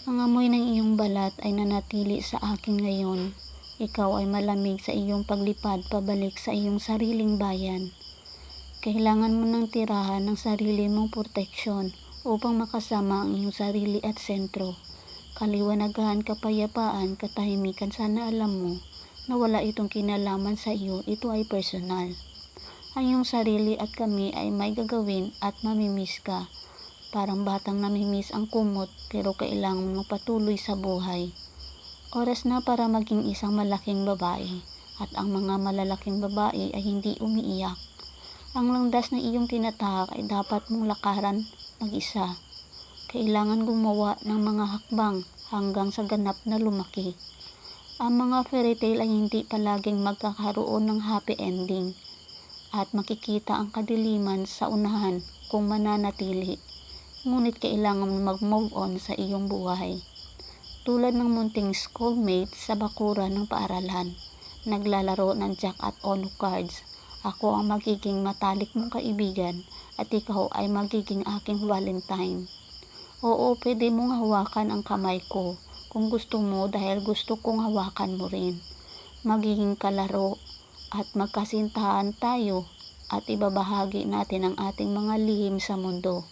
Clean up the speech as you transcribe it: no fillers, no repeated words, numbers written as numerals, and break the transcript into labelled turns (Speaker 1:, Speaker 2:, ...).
Speaker 1: Ang amoy ng iyong balat ay nanatili sa akin ngayon. Ikaw ay malamig sa iyong paglipad pabalik sa iyong sariling bayan. Kailangan mo ng tirahan ng sarili mong proteksyon upang makasama ang iyong sarili at sentro. Kaliwanagan, kapayapaan, katahimikan, sana alam mo na wala itong kinalaman sa iyo, ito ay personal. Ang iyong sarili at kami ay may gagawin at mamimiss ka. Parang batang namimiss ang kumot pero kailangan mong patuloy sa buhay. Oras na para maging isang malaking babae at ang mga malalaking babae ay hindi umiiyak. Ang landas na iyong tinatahak ay dapat mong lakaran mag-isa. Kailangan gumawa ng mga hakbang hanggang sa ganap na lumaki. Ang mga fairy tale ay hindi palaging magkakaroon ng happy ending at makikita ang kadiliman sa unahan kung mananatili. Ngunit kailangan mo mag-move on sa iyong buhay. Tulad ng munting schoolmate sa bakuran ng paaralan, naglalaro ng Jack at Ono cards. Ako ang magiging matalik mong kaibigan at ikaw ay magiging aking Valentine. Oo, pwede mong hawakan ang kamay ko kung gusto mo dahil gusto kong hawakan mo rin. Magiging kalaro at magkasintahan tayo at ibabahagi natin ang ating mga lihim sa mundo.